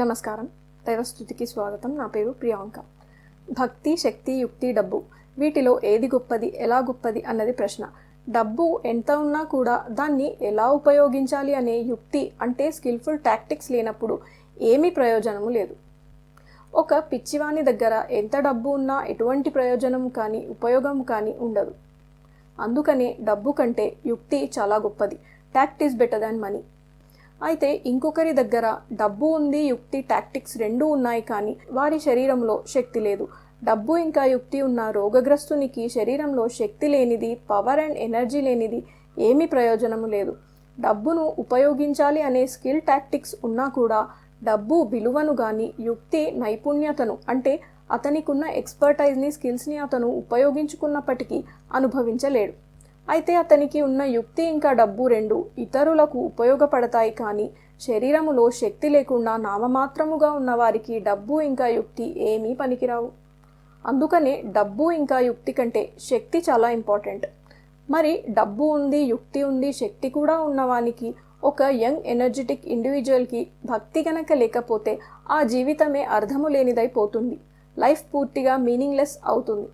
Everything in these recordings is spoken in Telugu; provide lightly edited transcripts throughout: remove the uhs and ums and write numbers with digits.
నమస్కారం. దైవస్థుతికి స్వాగతం. నా పేరు ప్రియాంక. భక్తి, శక్తి, యుక్తి, డబ్బు వీటిలో ఏది గొప్పది, ఎలా గొప్పది అన్నది ప్రశ్న. డబ్బు ఎంత ఉన్నా కూడా దాన్ని ఎలా ఉపయోగించాలి అనే యుక్తి అంటే స్కిల్ఫుల్ టాక్టిక్స్ లేనప్పుడు ఏమీ ప్రయోజనము లేదు. ఒక పిచ్చివాని దగ్గర ఎంత డబ్బు ఉన్నా ఎటువంటి ప్రయోజనం కానీ ఉపయోగం కానీ ఉండదు. అందుకనే డబ్బు కంటే యుక్తి చాలా గొప్పది. Talked is better than money. అయితే ఇంకొకరి దగ్గర డబ్బు ఉంది, యుక్తి, టాక్టిక్స్ రెండూ ఉన్నాయి, కానీ వారి శరీరంలో శక్తి లేదు. డబ్బు ఇంకా యుక్తి ఉన్న రోగగ్రస్తునికి శరీరంలో శక్తి లేనిది, పవర్ అండ్ ఎనర్జీ లేనిది ఏమీ ప్రయోజనము లేదు. డబ్బును ఉపయోగించాలి అనే స్కిల్ టాక్టిక్స్ ఉన్నా కూడా డబ్బు విలువను కానీ యుక్తి నైపుణ్యతను అంటే అతనికున్న ఎక్స్పర్టైజ్ని, స్కిల్స్ని అతను ఉపయోగించుకున్నప్పటికీ అనుభవించలేడు. అయితే అతనికి ఉన్న యుక్తి ఇంకా డబ్బు రెండు ఇతరులకు ఉపయోగపడతాయి, కానీ శరీరములో శక్తి లేకుండా నామమాత్రముగా ఉన్న వారికి డబ్బు ఇంకా యుక్తి ఏమీ పనికిరావు. అందుకనే డబ్బు ఇంకా యుక్తి కంటే శక్తి చాలా ఇంపార్టెంట్. మరి డబ్బు ఉంది, యుక్తి ఉంది, శక్తి కూడా ఉన్నవానికి, ఒక యంగ్ ఎనర్జెటిక్ ఇండివిజువల్కి భక్తి గనక లేకపోతే ఆ జీవితమే అర్థము లేనిదైపోతుంది. లైఫ్ పూర్తిగా మీనింగ్లెస్ అవుతుంది.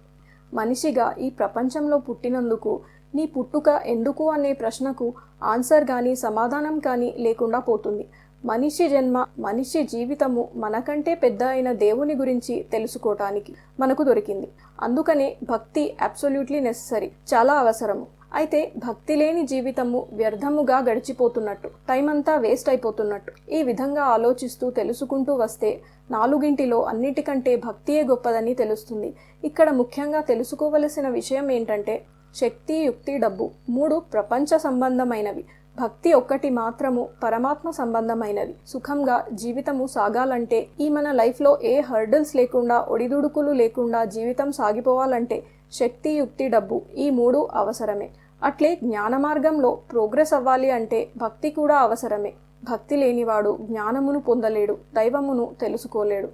మనిషిగా ఈ ప్రపంచంలో పుట్టినందుకు నీ పుట్టుక ఎందుకు అనే ప్రశ్నకు ఆన్సర్ కానీ సమాధానం కానీ లేకుండా పోతుంది. మనిషి జన్మ, మనిషి జీవితము మనకంటే పెద్ద అయిన దేవుని గురించి తెలుసుకోవటానికి మనకు దొరికింది. అందుకనే భక్తి అబ్సల్యూట్లీ నెసెసరీ, చాలా అవసరము. అయితే భక్తి లేని జీవితము వ్యర్థముగా గడిచిపోతున్నట్టు, టైం అంతా వేస్ట్ అయిపోతున్నట్టు. ఈ విధంగా ఆలోచిస్తూ తెలుసుకుంటూ వస్తే నాలుగింటిలో అన్నిటికంటే భక్తియే గొప్పదని తెలుస్తుంది. ఇక్కడ ముఖ్యంగా తెలుసుకోవలసిన విషయం ఏంటంటే శక్తి, యుక్తి, డబ్బు మూడు ప్రపంచ సంబంధమైనవి. భక్తి ఒక్కటి మాత్రము పరమాత్మ సంబంధమైనది. సుఖంగా జీవితము సాగాలంటే, ఈ మన లైఫ్లో ఏ హర్డల్స్ లేకుండా, ఒడిదుడుకులు లేకుండా జీవితం సాగిపోవాలంటే శక్తి, యుక్తి, డబ్బు ఈ మూడు అవసరమే. అట్లే జ్ఞాన మార్గంలో ప్రోగ్రెస్ అవ్వాలి అంటే భక్తి కూడా అవసరమే. భక్తి లేనివాడు జ్ఞానమును పొందలేడు, దైవమును తెలుసుకోలేడు.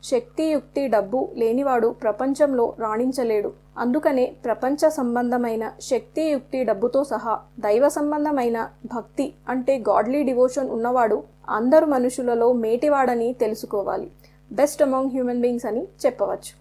శక్తి, యుక్తి, డబ్బు లేనివాడు ప్రపంచంలో రాణించలేడు. అందుకనే ప్రపంచ సంబంధమైన శక్తి, యుక్తి, డబ్బుతో సహా దైవ సంబంధమైన భక్తి అంటే గాడ్లీ డివోషన్ ఉన్నవాడు అందరు మనుషులలో మేటివాడని తెలుసుకోవాలి. బెస్ట్ అమాంగ్ హ్యూమన్ బీయింగ్స్ అని చెప్పవచ్చు.